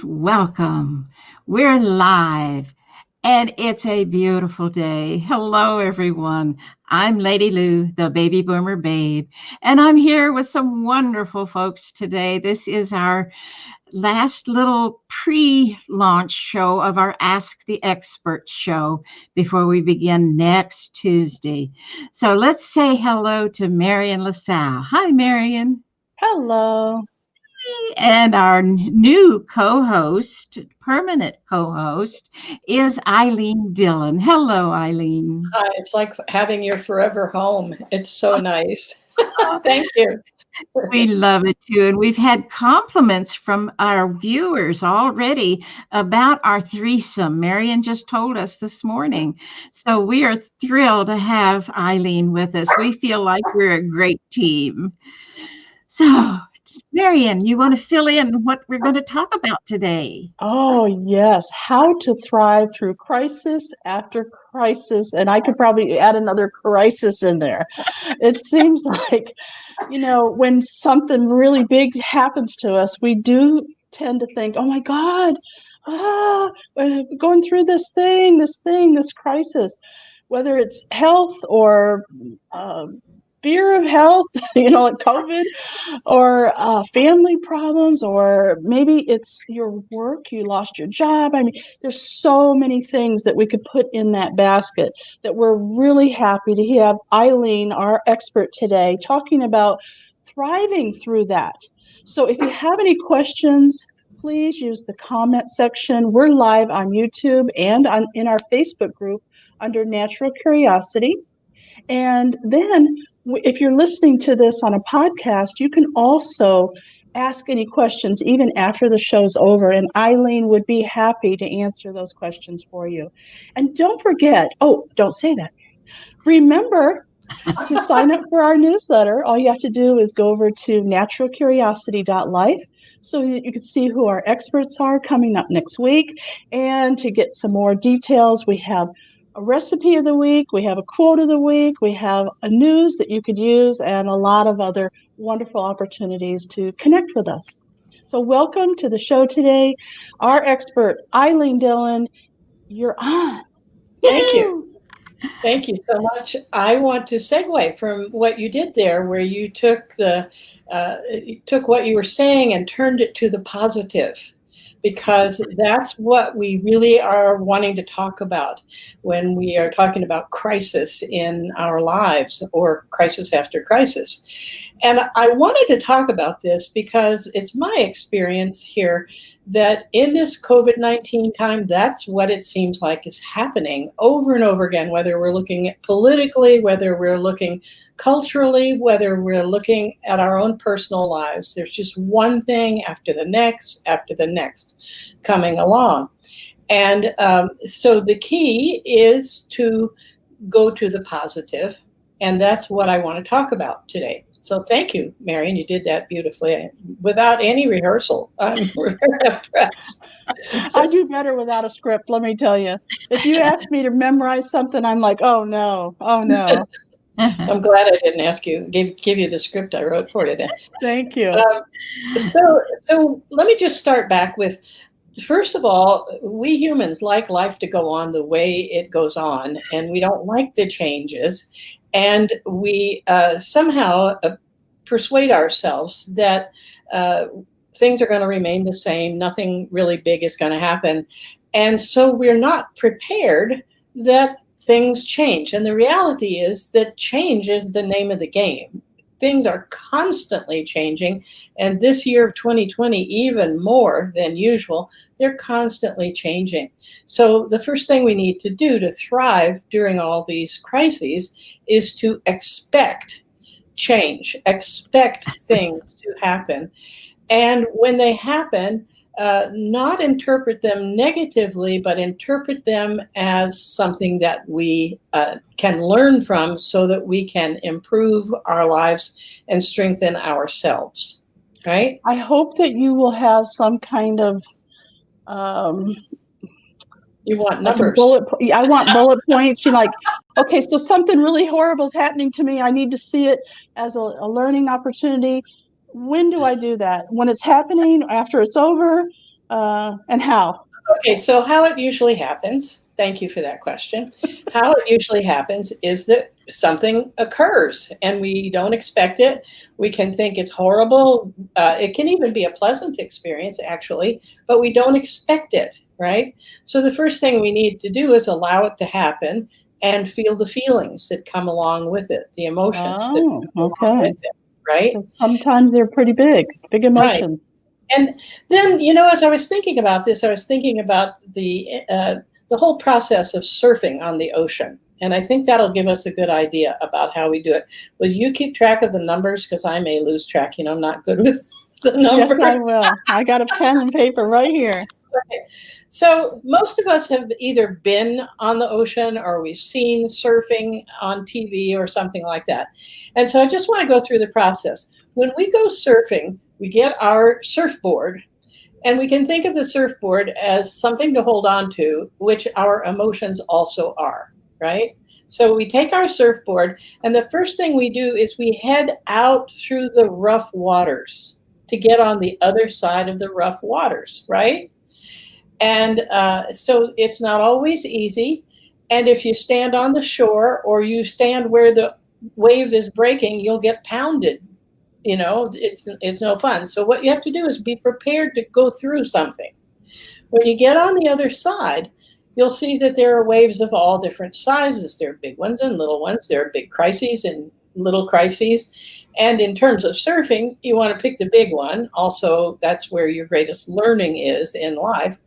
Welcome. We're live and it's a beautiful day. Hello, everyone. I'm Lady Lou, the baby boomer babe, and I'm here with some wonderful folks today. This is our last little pre launch show of our Ask the Expert show before we begin next Tuesday. So let's say hello to Marian LaSalle. Hi, Marian. Hello. And our new co-host, permanent co-host, is Ilene Dillon. Hello, Ilene. Hi, it's like having your forever home. It's so nice. Thank you. We love it too. And we've had compliments from our viewers already about our threesome. Marian just told us this morning. So we are thrilled to have Ilene with us. We feel like we're a great team. So, Marian, you want to fill in what we're going to talk about today? Oh, yes. How to thrive through crisis after crisis. And I could probably add another crisis in there. It seems like, when something really big happens to us, we do tend to think, oh my God, we're going through this crisis, whether it's health or fear of health, like COVID, or family problems, or maybe it's your work, you lost your job. I mean, there's so many things that we could put in that basket that we're really happy to have Ilene, our expert today, talking about thriving through that. So if you have any questions, please use the comment section. We're live on YouTube and in our Facebook group under Natural Curiosity. And then if you're listening to this on a podcast, you can also ask any questions even after the show's over, and Ilene would be happy to answer those questions for you. And don't forget, don't say that. Remember to sign up for our newsletter. All you have to do is go over to naturalcuriosity.life so that you can see who our experts are coming up next week, and to get some more details. We have a recipe of the week, we have a quote of the week, we have a news that you could use, and a lot of other wonderful opportunities to connect with us. So welcome to the show today. Our expert, Ilene Dillon, you're on. Thank you. Thank you so much. I want to segue from what you did there, where you took what you were saying and turned it to the positive, because that's what we really are wanting to talk about when we are talking about crisis in our lives, or crisis after crisis. And I wanted to talk about this because it's my experience here that in this COVID-19 time, that's what it seems like is happening over and over again, whether we're looking at politically, whether we're looking culturally, whether we're looking at our own personal lives. There's just one thing after the next coming along. And so the key is to go to the positive, and that's what I want to talk about today. So thank you, Marian. You did that beautifully without any rehearsal. I'm very impressed. I do better without a script, let me tell you. If you ask me to memorize something, I'm like, oh no. I'm glad I didn't ask you, give you the script I wrote for you then. Thank you. So let me just start back with, first of all, we humans like life to go on the way it goes on, and we don't like the changes. And we somehow persuade ourselves that things are going to remain the same, nothing really big is going to happen. And so we're not prepared that things change. And the reality is that change is the name of the game. Things are constantly changing. And this year of 2020, even more than usual, they're constantly changing. So the first thing we need to do to thrive during all these crises is to expect change, expect things to happen. And when they happen, not interpret them negatively, but interpret them as something that we can learn from so that we can improve our lives and strengthen ourselves, right? I hope that you will have some kind of you want numbers. I want bullet points. You're like, okay, so something really horrible is happening to me. I need to see it as a learning opportunity. When do I do that? When it's happening? After it's over? and how? Okay, so how it usually happens, thank you for that question. How it usually happens is that something occurs and we don't expect it. We can think it's horrible. It can even be a pleasant experience, actually, but we don't expect it, right? So the first thing we need to do is allow it to happen and feel the feelings that come along with it, the emotions that Oh, come along okay. with it, right? So sometimes they're pretty big Right. emotions. And then, as I was thinking about this, I was thinking about the whole process of surfing on the ocean. And I think that'll give us a good idea about how we do it. Will you keep track of the numbers? Because I may lose track. I'm not good with the numbers. Yes, I will. I got a pen and paper right here. Right. So most of us have either been on the ocean or we've seen surfing on TV or something like that. And so I just want to go through the process. When we go surfing, we get our surfboard, and we can think of the surfboard as something to hold on to, which our emotions also are, right? So we take our surfboard, and the first thing we do is we head out through the rough waters to get on the other side of the rough waters, right? And so it's not always easy. And if you stand on the shore or you stand where the wave is breaking, you'll get pounded. It's no fun. So what you have to do is be prepared to go through something. When you get on the other side, you'll see that there are waves of all different sizes. There are big ones and little ones. There are big crises and little crises. And in terms of surfing, you want to pick the big one. Also, that's where your greatest learning is in life.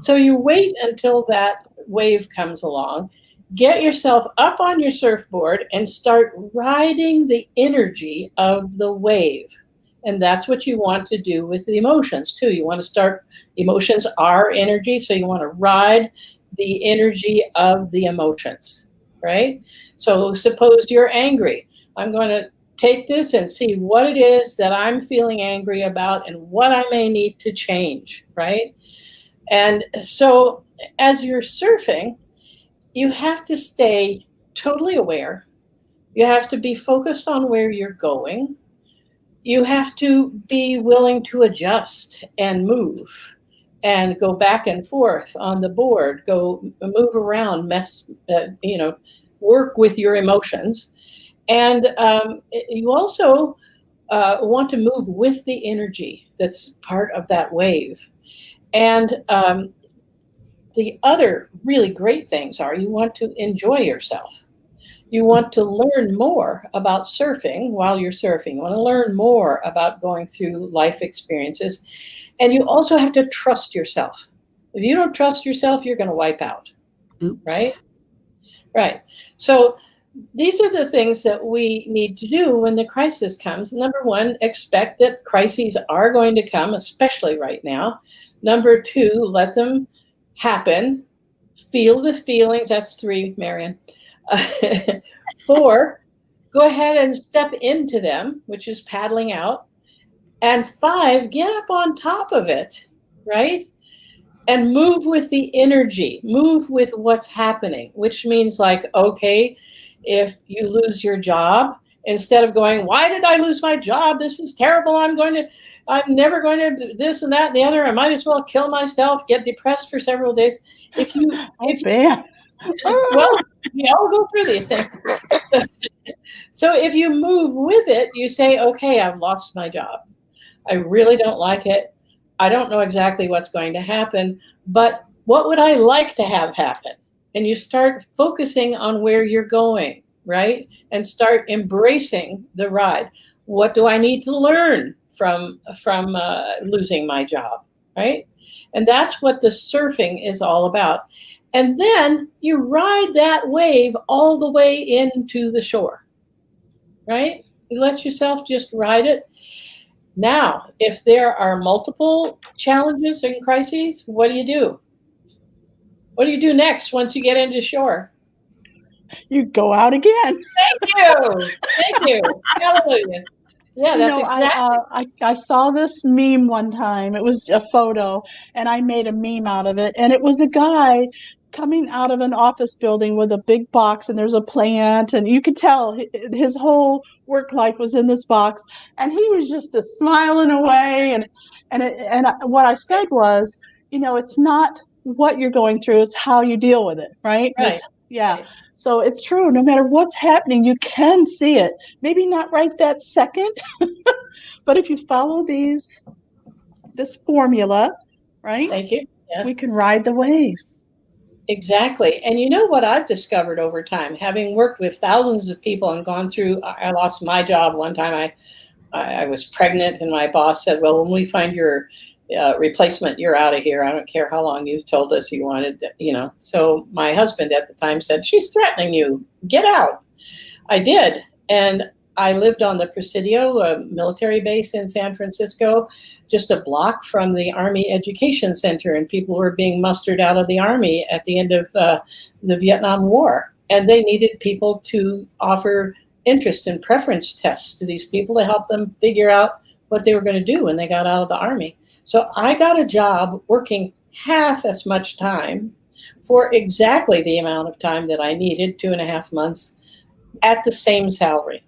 So you wait until that wave comes along, get yourself up on your surfboard and start riding the energy of the wave. And that's what you want to do with the emotions too. You want to start, emotions are energy, so you want to ride the energy of the emotions, right? So suppose you're angry. I'm going to take this and see what it is that I'm feeling angry about and what I may need to change, right? And so as you're surfing, you have to stay totally aware. You have to be focused on where you're going. You have to be willing to adjust and move and go back and forth on the board, go move around, work with your emotions. And you also want to move with the energy that's part of that wave. And the other really great things are you want to enjoy yourself. You want to learn more about surfing while you're surfing. You want to learn more about going through life experiences. And you also have to trust yourself. If you don't trust yourself, you're going to wipe out. Oops. Right? Right. So these are the things that we need to do when the crisis comes. Number one, expect that crises are going to come, especially right now. Number two, let them happen. Feel the feelings. That's 3, Marian. 4, go ahead and step into them, which is paddling out. And 5, get up on top of it, right? And move with the energy, move with what's happening, which means like, okay, if you lose your job, instead of going, why did I lose my job? This is terrible. I'm never going to do this and that and the other. I might as well kill myself, get depressed for several days. Well, we all go through these things. So if you move with it, you say, okay, I've lost my job. I really don't like it. I don't know exactly what's going to happen, but what would I like to have happen? And you start focusing on where you're going, right? And start embracing the ride. What do I need to learn from losing my job, right? And that's what the surfing is all about. And then you ride that wave all the way into the shore, right? You let yourself just ride it. Now, if there are multiple challenges and crises, what do you do? What do you do next once you get into shore? You go out again. Thank you. Thank you. Hallelujah. Yeah, that's exactly. I saw this meme one time. It was a photo, and I made a meme out of it. And it was a guy coming out of an office building with a big box, and there's a plant, and you could tell his whole work life was in this box, and he was just smiling away. And what I said was, it's not what you're going through, it's how you deal with it, right? Right. Yeah. So it's true. No matter what's happening, you can see it. Maybe not right that second, but if you follow this formula, right? Thank you. Yes. We can ride the wave. Exactly. And you know what I've discovered over time, having worked with thousands of people and gone through, I lost my job one time. I was pregnant, and my boss said, well, when we find your replacement, you're out of here. I don't care how long you told us you wanted, So my husband at the time said, she's threatening you. Get out. I did. And I lived on the Presidio, a military base in San Francisco, just a block from the Army Education Center, and people were being mustered out of the Army at the end of the Vietnam War. And they needed people to offer interest and preference tests to these people to help them figure out what they were going to do when they got out of the Army. So I got a job working half as much time for exactly the amount of time that I needed, 2.5 months, at the same salary.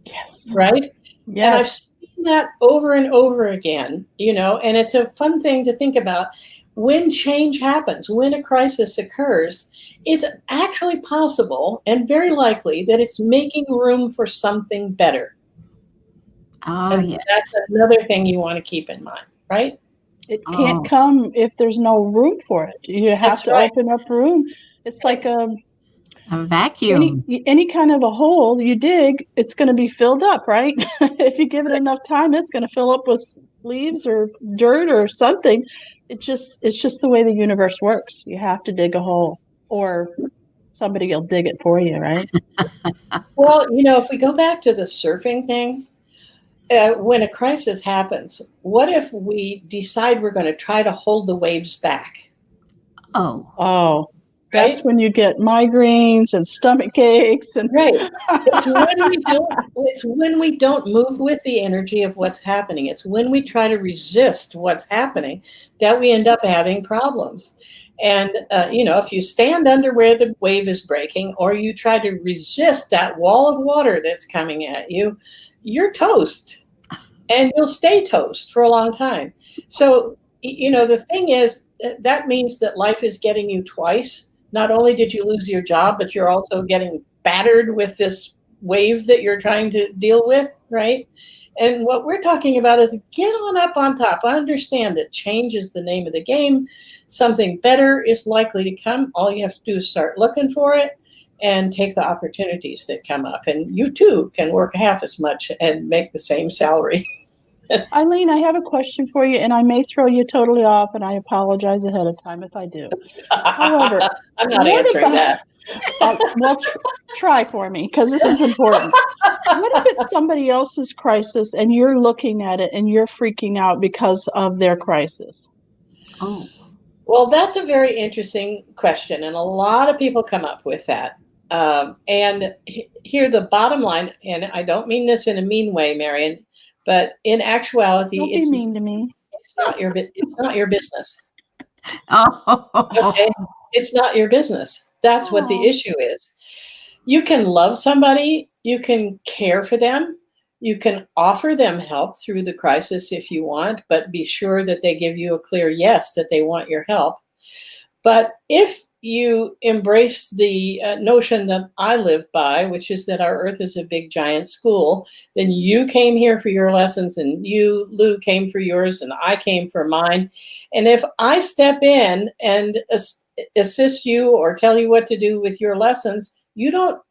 Yes. Right? Yes. And I've seen that over and over again, and it's a fun thing to think about. When change happens, when a crisis occurs, it's actually possible and very likely that it's making room for something better. And yes. that's another thing you want to keep in mind, right? It can't come if there's no room for it. You have to open up room. It's like a vacuum. Any kind of a hole you dig, it's going to be filled up, right? If you give it enough time, it's going to fill up with leaves or dirt or something. It's just the way the universe works. You have to dig a hole, or somebody will dig it for you, right? Well, if we go back to the surfing thing, when a crisis happens, what if we decide we're going to try to hold the waves back? Oh. That's when you get migraines and stomach aches. Right. It's when we don't move with the energy of what's happening. It's when we try to resist what's happening that we end up having problems. And, if you stand under where the wave is breaking, or you try to resist that wall of water that's coming at you, you're toast. And you'll stay toast for a long time. So, the thing is, that means that life is getting you twice. Not only did you lose your job, but you're also getting battered with this wave that you're trying to deal with, right? And what we're talking about is get on up on top. I understand that change is the name of the game. Something better is likely to come. All you have to do is start looking for it and take the opportunities that come up. And you too can work half as much and make the same salary. Eileen, I have a question for you, and I may throw you totally off, and I apologize ahead of time if I do. However, I'm not answering that. Well, try for me, because this is important. What if it's somebody else's crisis and you're looking at it and you're freaking out because of their crisis? Oh. Well, that's a very interesting question, and a lot of people come up with that. And here, the bottom line, and I don't mean this in a mean way, Marian, but in actuality, don't be mean to me. It's not your business. Oh. Okay? It's not your business. That's what the issue is. You can love somebody, you can care for them, you can offer them help through the crisis if you want, but be sure that they give you a clear yes, that they want your help. But if you embrace the notion that I live by, which is that our Earth is a big, giant school, then you came here for your lessons, and you, Lou, came for yours, and I came for mine. And if I step in and assist you or tell you what to do with your lessons, you don't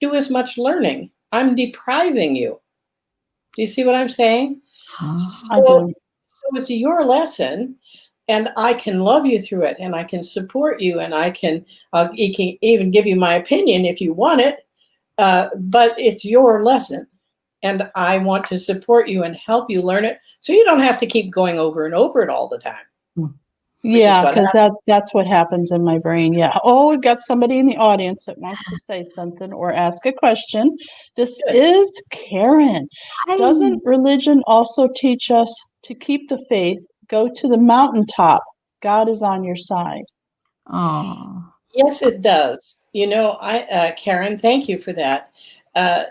do as much learning. I'm depriving you. Do you see what I'm saying? So it's your lesson. And I can love you through it, and I can support you, and I can even give you my opinion if you want it, but it's your lesson, and I want to support you and help you learn it, so you don't have to keep going over and over it all the time. Yeah, because that's what happens in my brain. Yeah. Oh, we've got somebody in the audience that wants to say something or ask a question. This is Karen. Doesn't religion also teach us to keep the faith? Go to the mountaintop. God is on your side. Oh. Yes, it does. Karen, thank you for that. I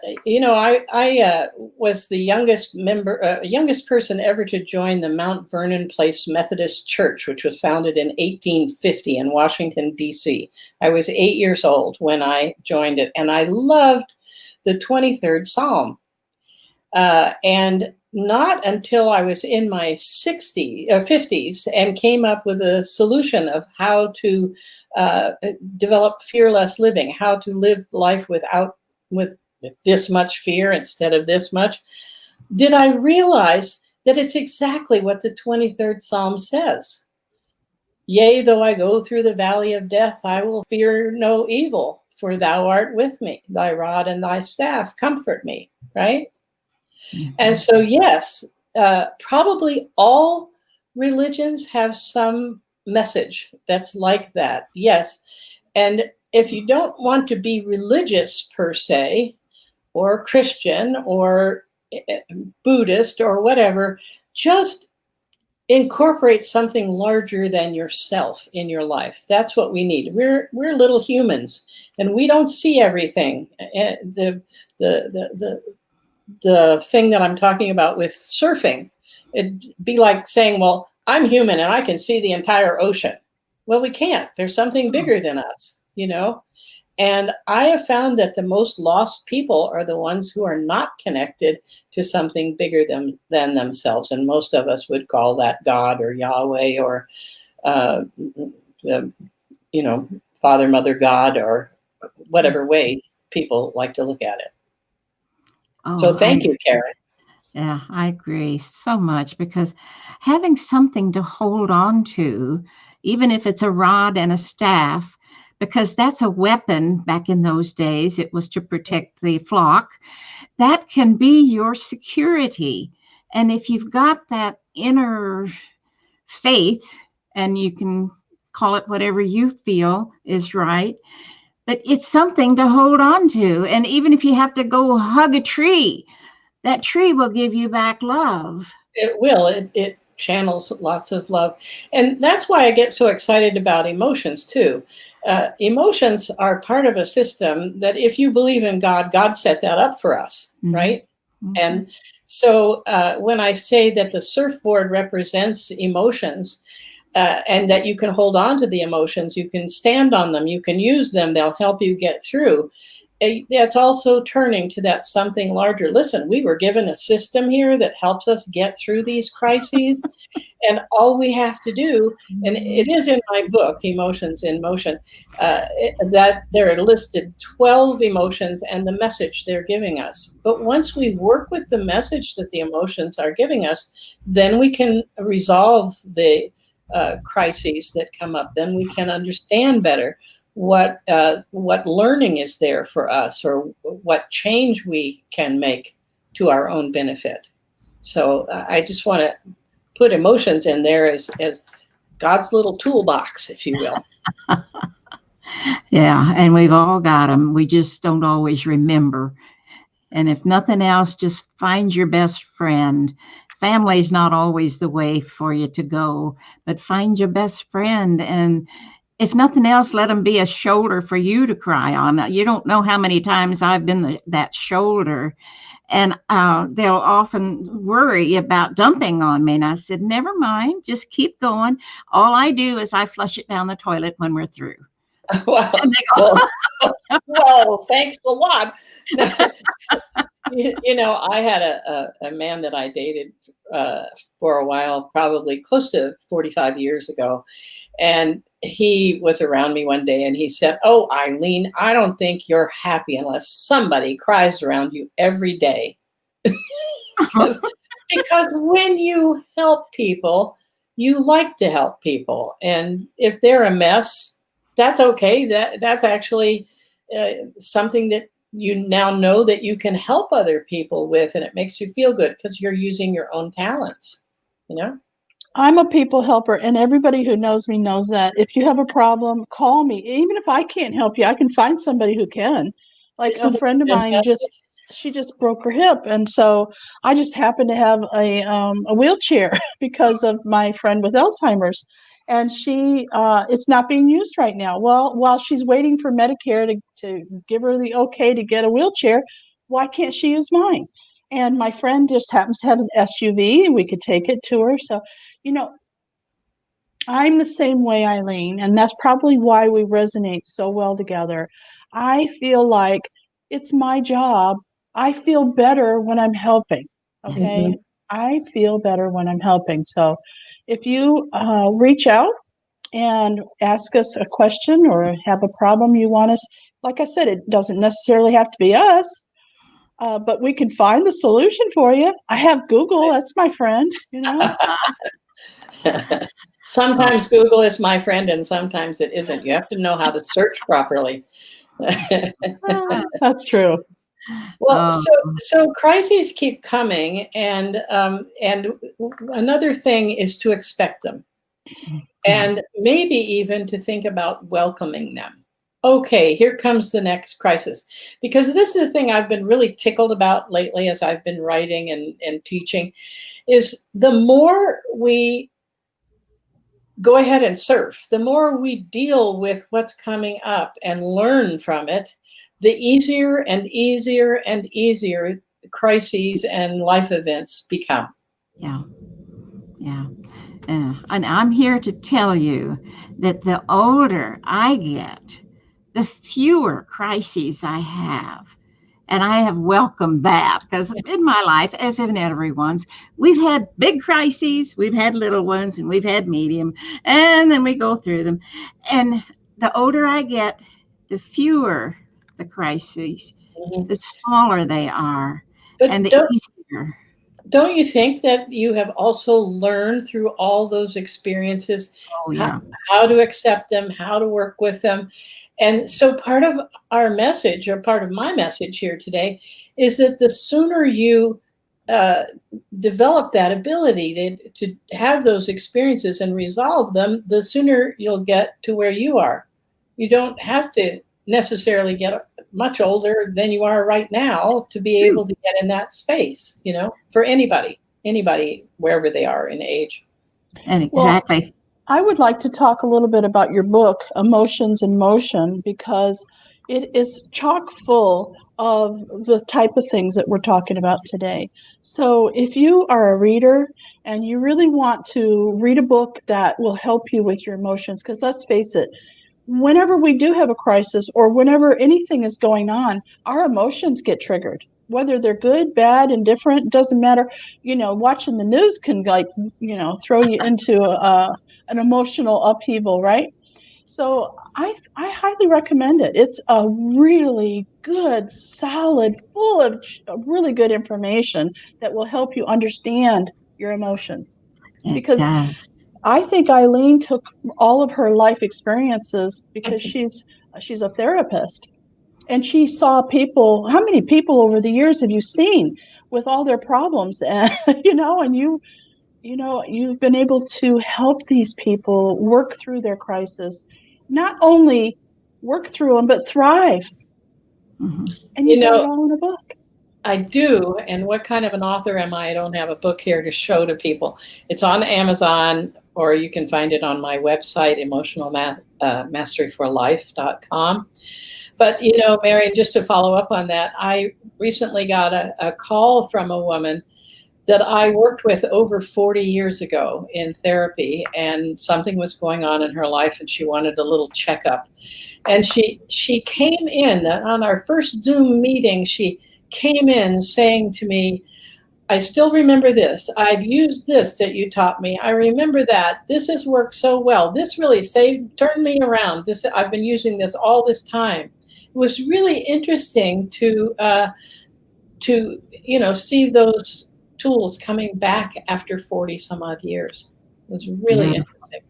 was the youngest person ever to join the Mount Vernon Place Methodist Church, which was founded in 1850 in Washington, D.C. I was 8 years old when I joined it, and I loved the 23rd Psalm. And not until I was in my 50s and came up with a solution of how to develop fearless living, how to live life with this much fear instead of this much, did I realize that it's exactly what the 23rd Psalm says. Yea, though I go through the valley of death, I will fear no evil, for thou art with me. Thy rod and thy staff comfort me, right? Mm-hmm. And so, yes, probably all religions have some message that's like that. Yes. And if you don't want to be religious per se, or Christian or Buddhist or whatever, just incorporate something larger than yourself in your life. That's what we need. We're little humans, and we don't see everything. The thing that I'm talking about with surfing, it'd be like saying, well, I'm human and I can see the entire ocean. Well, we can't. There's something bigger than us, And I have found that the most lost people are the ones who are not connected to something bigger than themselves. And most of us would call that God or Yahweh or, Father, Mother, God, or whatever way people like to look at it. Oh, so thank you, Karen. Yeah, I agree so much, because having something to hold on to, even if it's a rod and a staff, because that's a weapon back in those days, it was to protect the flock, that can be your security. And if you've got that inner faith, and you can call it whatever you feel is right, but it's something to hold on to. And even if you have to go hug a tree, that tree will give you back love. It will. It channels lots of love. And that's why I get so excited about emotions too. Emotions are part of a system that, if you believe in God, God set that up for us, mm-hmm. right? Mm-hmm. And so when I say that the surfboard represents emotions, and that you can hold on to the emotions, you can stand on them, you can use them, they'll help you get through. That's also turning to that something larger. Listen, we were given a system here that helps us get through these crises. And all we have to do, and it is in my book, Emotions in Motion, that there are listed 12 emotions and the message they're giving us. But once we work with the message that the emotions are giving us, then we can resolve the crises that come up. Then we can understand better what learning is there for us, or what change we can make to our own benefit. So I just want to put emotions in there as God's little toolbox, if you will. Yeah, and we've all got them. We just don't always remember. And if nothing else, just find your best friend. Family's not always the way for you to go, but find your best friend. And if nothing else, let them be a shoulder for you to cry on. You don't know how many times I've been that shoulder, and they'll often worry about dumping on me. And I said, never mind, just keep going. All I do is I flush it down the toilet when we're through. Well, thanks a lot. I had a man that I dated for a while, probably close to 45 years ago. And he was around me one day and he said, "Oh, Ilene, I don't think you're happy unless somebody cries around you every day." because when you help people, you like to help people. And if they're a mess, that's okay. That's actually something that you now know that you can help other people with, and it makes you feel good because you're using your own talents, I'm a people helper, and everybody who knows me knows that. If you have a problem, call me. Even if I can't help you, I can find somebody who can. Like a friend of mine she just broke her hip, and so I just happened to have a wheelchair because of my friend with Alzheimer's, and she it's not being used right now. Well, while she's waiting for Medicare to give her the okay to get a wheelchair, why can't she use mine? And my friend just happens to have an SUV, and we could take it to her. So, you know, I'm the same way, Eileen, and that's probably why we resonate so well together. I feel like it's my job. I feel better when I'm helping. Okay. Mhm. I feel better when I'm helping. So if you reach out and ask us a question or have a problem you want us, like I said, it doesn't necessarily have to be us, but we can find the solution for you. I have Google, that's my friend, you know. Sometimes Google is my friend and sometimes it isn't. You have to know how to search properly. That's true. Well, Oh, so crises keep coming, and another thing is to expect them, yeah. and maybe even to think about welcoming them. Okay, here comes the next crisis, because this is the thing I've been really tickled about lately as I've been writing and teaching, is the more we go ahead and surf, the more we deal with what's coming up and learn from it, the easier and easier and easier crises and life events become. Yeah. Yeah. And I'm here to tell you that the older I get, the fewer crises I have. And I have welcomed that because in my life, as in everyone's, we've had big crises, we've had little ones, and we've had medium, and then we go through them. And the older I get, the fewer the crises, Mhm. the smaller they are, and But the easier. don't you think that you have also learned through all those experiences Oh, how, yeah. how to accept them, how to work with them? And so part of our message, or part of my message here today, is that the sooner you uh, develop that ability to have those experiences and resolve them, the sooner you'll get to where you are. You don't have to necessarily get much older than you are right now to be True. able to get in that space, for anybody, wherever they are in age. And Well, exactly. I would like to talk a little bit about your book, Emotions in Motion, because it is chock full of the type of things that we're talking about today. So, if you are a reader and you really want to read a book that will help you with your emotions, because let's face it, whenever we do have a crisis or whenever anything is going on, our emotions get triggered. Whether they're good, bad, indifferent, doesn't matter. Watching the news can throw you into an emotional upheaval, right? So I highly recommend it. It's a really good, solid, full of really good information that will help you understand your emotions. It Because does. I think Eileen took all of her life experiences because she's a therapist, and she saw people. How many people over the years have you seen with all their problems? And and you've been able to help these people work through their crisis, not only work through them but thrive. Mhm. And you You got it know, all in a book. I do. And what kind of an author am I? I don't have a book here to show to people. It's on Amazon, or you can find it on my website, emotionalmasteryforlife.com. But, Marian, just to follow up on that, I recently got a call from a woman that I worked with over 40 years ago in therapy, and something was going on in her life and she wanted a little checkup. And she came in on our first Zoom meeting. She came in saying to me, I still remember this. I've used this that you taught me. I remember that. This has worked so well. This really turned me around. I've been using this all this time. It was really interesting to see those tools coming back after 40 some odd years. It was really Beautiful. interesting.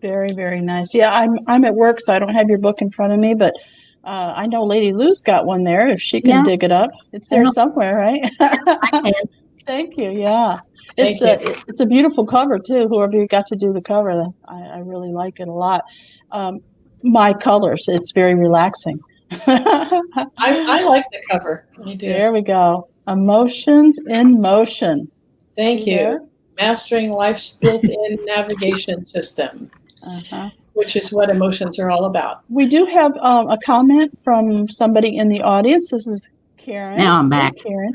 Very, very nice. Yeah, I'm at work, so I don't have your book in front of me, but I know Lady Lou's got one there. If she can Yeah. dig it up, it's there Well, somewhere, right? I can. Thank you. Yeah, Thank you. it's a beautiful cover too. Whoever you got to do the cover, I really like it a lot. Um, my colors, it's very relaxing. I like the cover. I do. There we go. Emotions in motion. Thank See you. there? Mastering life's built-in navigation system, which is what emotions are all about. We do have a comment from somebody in the audience. This is Karen. Now I'm back. Karen.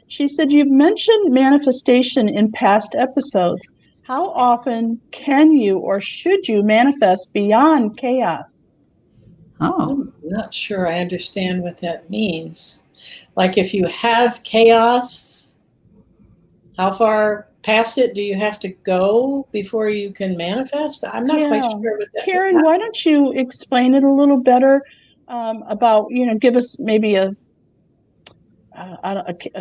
She said, you've mentioned manifestation in past episodes. How often can you or should you manifest beyond chaos? Oh, I'm not sure I understand what that means. Like if you have chaos, how far past it do you have to go before you can manifest? I'm not quite sure what that Karen, means. why don't you explain it a little better about, give us maybe a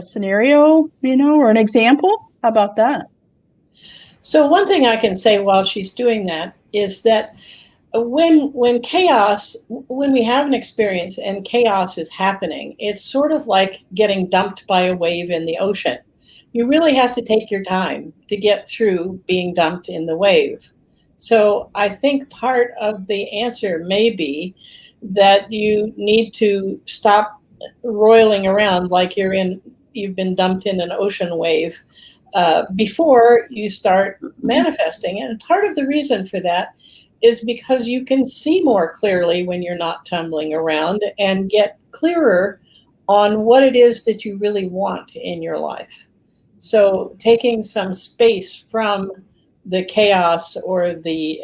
scenario, or an example? How about that? So one thing I can say while she's doing that is that when we have an experience and chaos is happening, it's sort of like getting dumped by a wave in the ocean. You really have to take your time to get through being dumped in the wave. So I think part of the answer may be that you need to stop roiling around like you've been dumped in an ocean wave before you start manifesting. And part of the reason for that is because you can see more clearly when you're not tumbling around and get clearer on what it is that you really want in your life. So taking some space from the chaos or the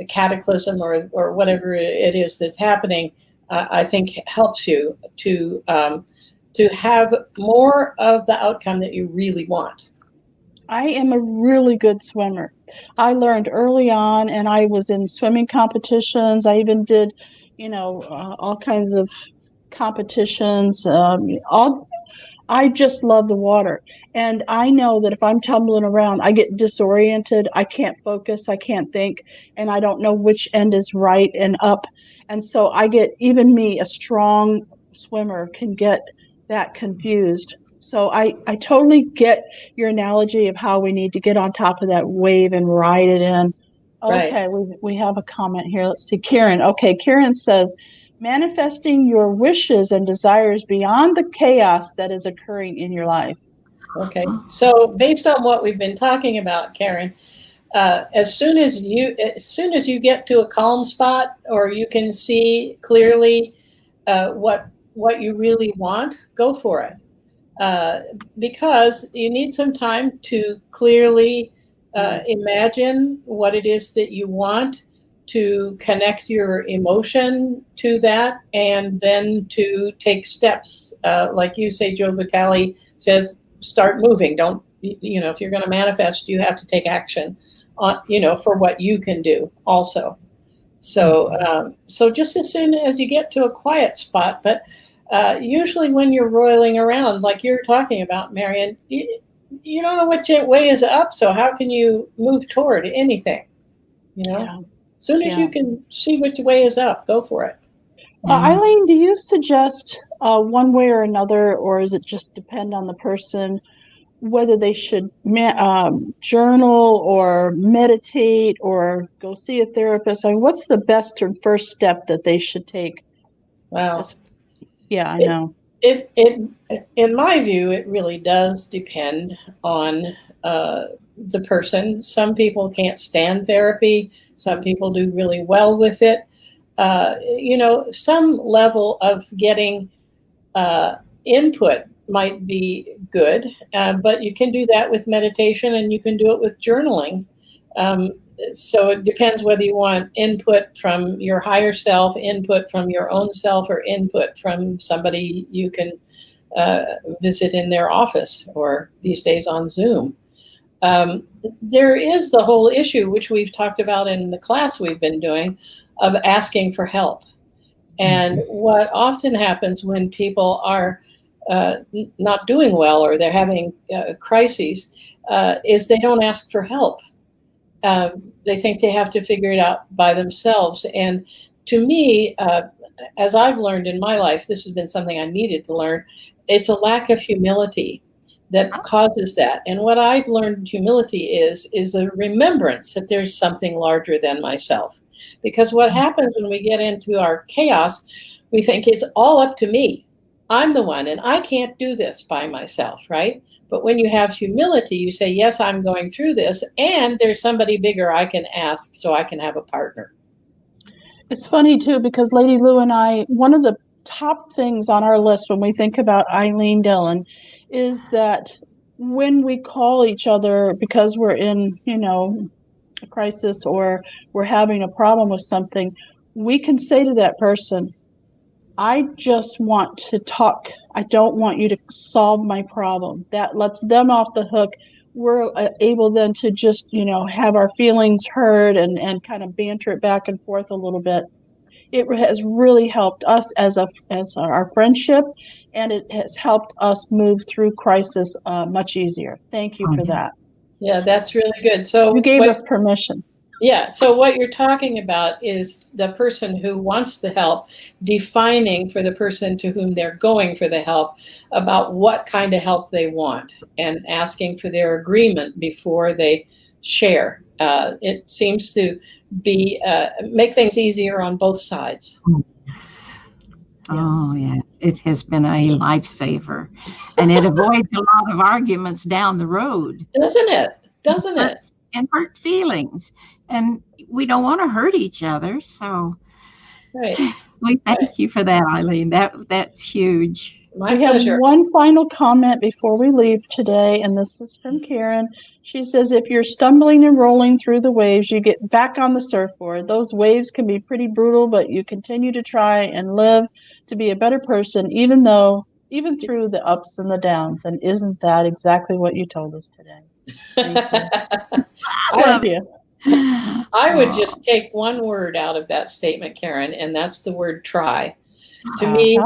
cataclysm or whatever it is that's happening, I think helps you to have more of the outcome that you really want. I am a really good swimmer. I learned early on, and I was in swimming competitions. I even did, all kinds of competitions. I just love the water. And I know that if I'm tumbling around, I get disoriented. I can't focus. I can't think. And I don't know which end is right and up. And so even me, a strong swimmer, can get that confused. So I totally get your analogy of how we need to get on top of that wave and ride it in. Okay, right. We have a comment here. Let's see, Karen. Okay, Karen says, manifesting your wishes and desires beyond the chaos that is occurring in your life. Okay, so based on what we've been talking about, Karen, as soon as you get to a calm spot or you can see clearly what you really want, go for it. Because you need some time to clearly imagine what it is that you want, to connect your emotion to that, and then to take steps. Like you say, Joe Vitale says, start moving. Don't, if you're going to manifest, you have to take action on, for what you can do also. So, so just as soon as you get to a quiet spot, but usually when you're roiling around, like you're talking about, Marian, you don't know which way is up. So how can you move toward anything? Yeah. As soon as you can see which way is up, go for it. Eileen, do you suggest one way or another, or is it just depend on the person, whether they should journal or meditate or go see a therapist? I mean, what's the best or first step that they should take? Wow. Yeah, I know. It in my view, it really does depend on the person. Some people can't stand therapy. Some people do really well with it. Some level of getting input might be good, but you can do that with meditation and you can do it with journaling. So it depends whether you want input from your higher self, input from your own self, or input from somebody you can visit in their office or these days on Zoom. There is the whole issue, which we've talked about in the class we've been doing, of asking for help. And what often happens when people are not doing well or they're having crises is they don't ask for help. They think they have to figure it out by themselves. And to me, as I've learned in my life, this has been something I needed to learn, it's a lack of humility that causes that. And what I've learned humility is a remembrance that there's something larger than myself. Because what happens when we get into our chaos, we think it's all up to me. I'm the one, and I can't do this by myself, right? But when you have humility, you say, yes, I'm going through this, and there's somebody bigger I can ask so I can have a partner. It's funny, too, because Lady Lou and I, one of the top things on our list when we think about Ilene Dillon is that when we call each other because we're in, a crisis or we're having a problem with something, we can say to that person, I just want to talk. I don't want you to solve my problem. That lets them off the hook. We're able then to just, have our feelings heard and kind of banter it back and forth a little bit. It has really helped us as our friendship, and it has helped us move through crisis much easier. Thank you for that. Yeah, that's really good. So you gave us permission. Yeah. So what you're talking about is the person who wants the help defining for the person to whom they're going for the help about what kind of help they want and asking for their agreement before they share. It seems to be make things easier on both sides. Oh, yes. It has been a lifesaver, and it avoids a lot of arguments down the road. Doesn't it? Doesn't it? And hurt feelings. And we don't want to hurt each other. So we thank you for that, Ilene. That's huge. My pleasure. Have one final comment before we leave today, and this is from Karen. She says, if you're stumbling and rolling through the waves, you get back on the surfboard. Those waves can be pretty brutal, but you continue to try and live to be a better person, even through the ups and the downs. And isn't that exactly what you told us today? Thank you. Thank you. I would just take one word out of that statement, Karen, and that's the word try. To me,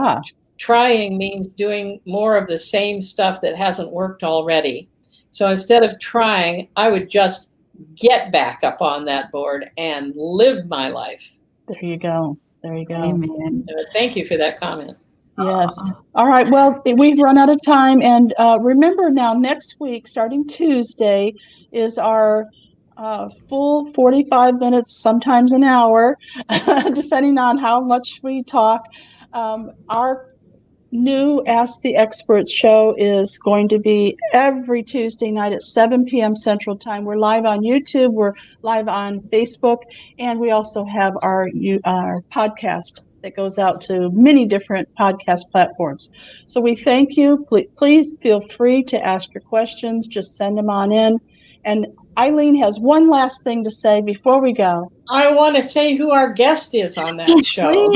trying means doing more of the same stuff that hasn't worked already. So instead of trying, I would just get back up on that board and live my life. There you go. There you go. Amen. Thank you for that comment. Yes. All right. Well, we've run out of time. And remember now, next week, starting Tuesday, is our full 45 minutes, sometimes an hour, depending on how much we talk. Our new Ask the Experts show is going to be every Tuesday night at 7 p.m. Central Time. We're live on YouTube, we're live on Facebook, and we also have our podcast that goes out to many different podcast platforms. So we thank you. Please feel free to ask your questions. Just send them on in. And Ilene has one last thing to say before we go. I want to say who our guest is on that show.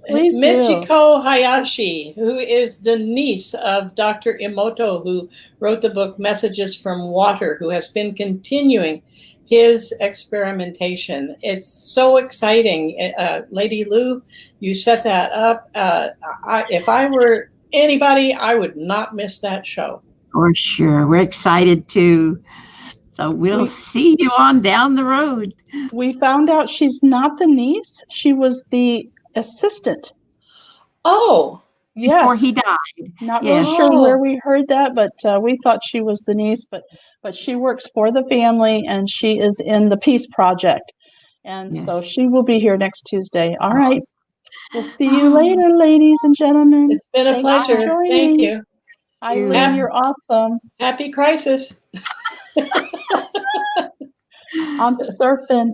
Please Michiko Hayashi, who is the niece of Dr. Emoto, who wrote the book Messages from Water, who has been continuing his experimentation. It's so exciting. Lady Lou, you set that up. If I were anybody, I would not miss that show. For sure. We're excited too. So we'll see you on down the road. We found out she's not the niece. She was the assistant. Oh. Yes. Before he died. Not really sure where we heard that, but we thought she was the niece. But she works for the family, and she is in the Peace Project. And so she will be here next Tuesday. All right. We'll see you later, ladies and gentlemen. It's been a pleasure. Thank you. Ilene, you're awesome. Happy crisis. I'm surfing.